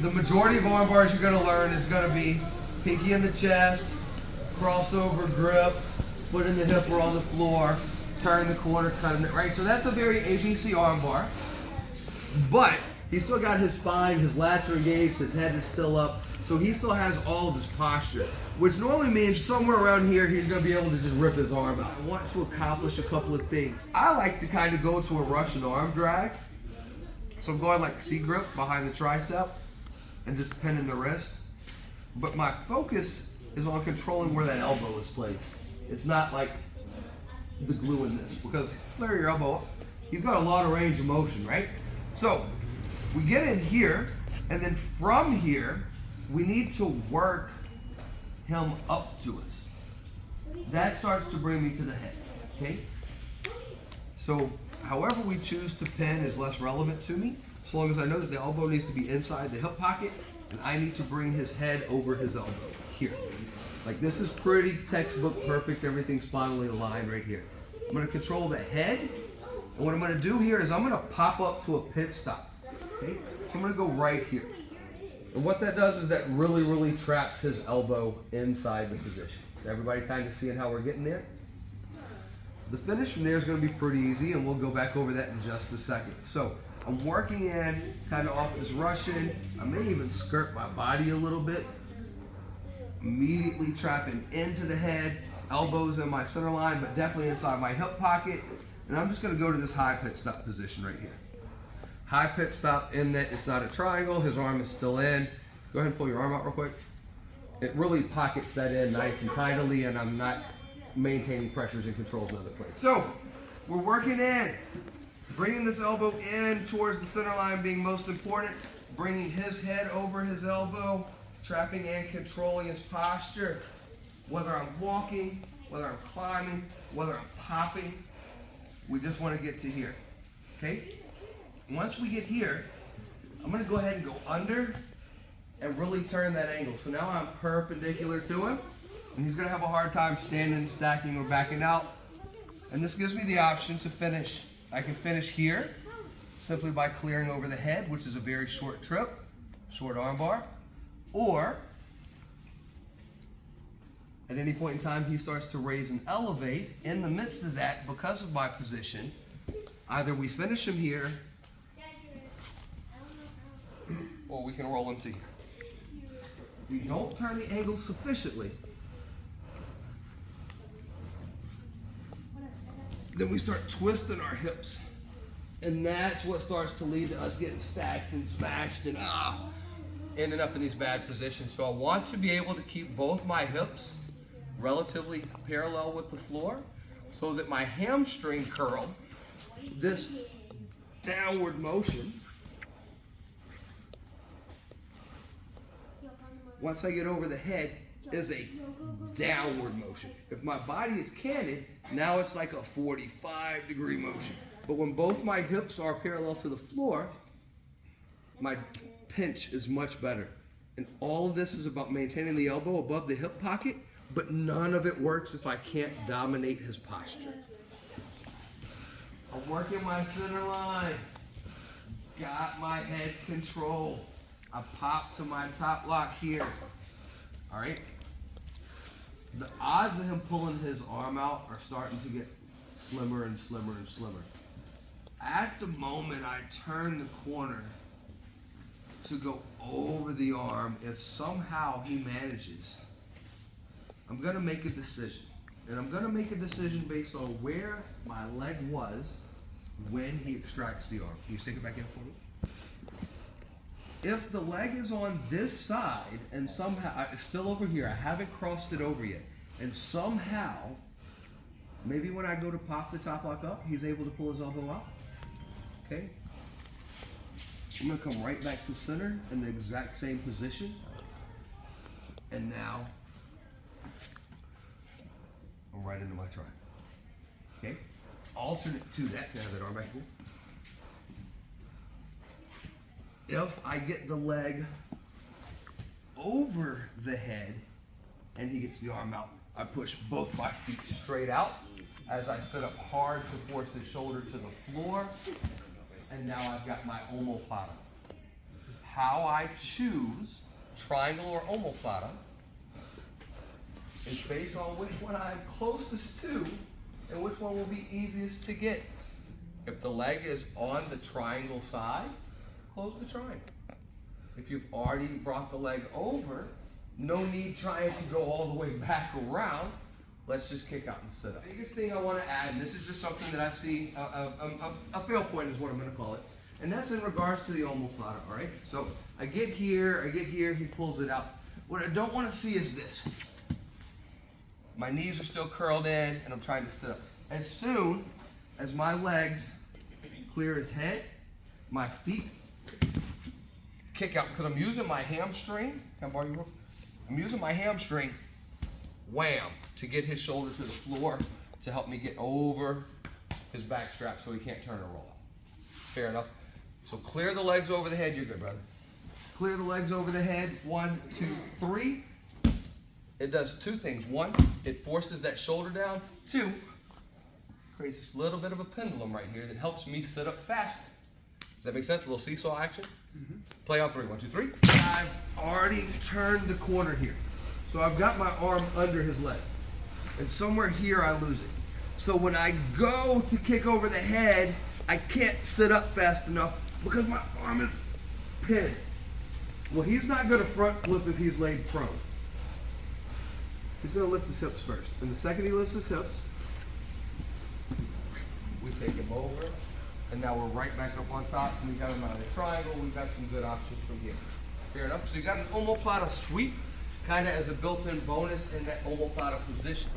the majority of arm bars you're going to learn is going to be pinky in the chest, crossover grip, foot in the hip or on the floor, turn the corner, cut it, right? So that's a very ABC arm bar. But he's still got his spine, his lats are engaged, his head is still up. So he still has all of his posture, which normally means somewhere around here he's going to be able to just rip his arm out. I want to accomplish a couple of things. I like to kind of go to a Russian arm drag. So I'm going like C-grip behind the tricep and just pinning the wrist. But my focus is on controlling where that elbow is placed. It's not like the glue in this, because flare your elbow up. He's got a lot of range of motion, right? So we get in here, and then from here, we need to work him up to us. That starts to bring me to the head, okay? So however we choose to pin is less relevant to me, as long as I know that the elbow needs to be inside the hip pocket, and I need to bring his head over his elbow, here. Like this is pretty textbook perfect, everything's spinally aligned right here. I'm gonna control the head, and what I'm gonna do here is I'm gonna pop up to a pit stop, okay? So I'm gonna go right here. And what that does is that really traps his elbow inside the position. Everybody kind of seeing how we're getting there? The finish from there is going to be pretty easy, and we'll go back over that in just a second. So I'm working in kind of off this Russian. I may even skirt my body a little bit. Immediately trapping into the head, elbows in my center line, but definitely inside my hip pocket. And I'm just going to go to this high pit stop position right here. High pit stop in that it's not a triangle, his arm is still in. Go ahead and pull your arm out real quick. It really pockets that in nice and tidily, and I'm not maintaining pressures and controls in other places. So, we're working in. Bringing this elbow in towards the center line being most important. Bringing his head over his elbow. Trapping and controlling his posture. Whether I'm walking, whether I'm climbing, whether I'm popping. We just want to get to here. Okay? Once we get here, I'm going to go ahead and go under and really turn that angle. So now I'm perpendicular to him, and he's going to have a hard time standing, stacking, or backing out. And this gives me the option to finish. I can finish here simply by clearing over the head, which is a very short trip, short arm bar. Or at any point in time he starts to raise and elevate. In the midst of that, because of my position, either we finish him here, or we can roll him to here. If we don't turn the angle sufficiently, then we start twisting our hips. And that's what starts to lead to us getting stacked and smashed and ending up in these bad positions. So I want to be able to keep both my hips relatively parallel with the floor so that my hamstring curl, this downward motion, once I get over the head, is a downward motion. If my body is canted, now it's like a 45-degree motion. But when both my hips are parallel to the floor, my pinch is much better. And all of this is about maintaining the elbow above the hip pocket, but none of it works if I can't dominate his posture. I'm working my center line. Got my head control. I pop to my top lock here. All right. The odds of him pulling his arm out are starting to get slimmer and slimmer and slimmer. At the moment I turn the corner to go over the arm, if somehow he manages, I'm going to make a decision. And I'm going to make a decision based on where my leg was when he extracts the arm. Can you stick it back in for me? If the leg is on this side and somehow, it's still over here, I haven't crossed it over yet, and somehow, maybe when I go to pop the top lock up, he's able to pull his elbow out. Okay? I'm going to come right back to center in the exact same position. And now, I'm right into my try. Okay? Alternate to that. Can I have that arm back here? If I get the leg over the head and he gets the arm out, I push both my feet straight out as I sit up hard to force his shoulder to the floor. And now I've got my Omoplata. how I choose triangle or omoplata is based on which one I'm closest to and which one will be easiest to get. If the leg is on the triangle side, close the triangle. If you've already brought the leg over, no need trying to go all the way back around. Let's just kick out and sit up. The biggest thing I want to add, and this is just something that I see, a fail point is what I'm going to call it, and that's in regards to the omoplata, all right? So I get here, he pulls it out. What I don't want to see is this. My knees are still curled in, and I'm trying to sit up. As soon as my legs clear his head, my feet kick out, because I'm using my hamstring. Can I borrow you? I'm using my hamstring, wham, to get his shoulder to the floor to help me get over his back strap so he can't turn or roll up. Fair enough. So clear the legs over the head. You're good, brother. Clear the legs over the head. 1, 2, 3. It does two things. One, it forces that shoulder down. Two, creates this little bit of a pendulum right here that helps me sit up faster. Does that make sense? A little seesaw action? Mm-hmm. Play on 3. 1, 2, 3. I've already turned the corner here. So I've got my arm under his leg. And somewhere here I lose it. So when I go to kick over the head, I can't sit up fast enough because my arm is pinned. Well, he's not going to front flip if he's laid prone. He's going to lift his hips first. And the second he lifts his hips, we take him over. And now we're right back up on top. And we got him out of the triangle. We've got some good options from here. Fair enough. So you got an omoplata sweep, kind of as a built-in bonus in that omoplata position.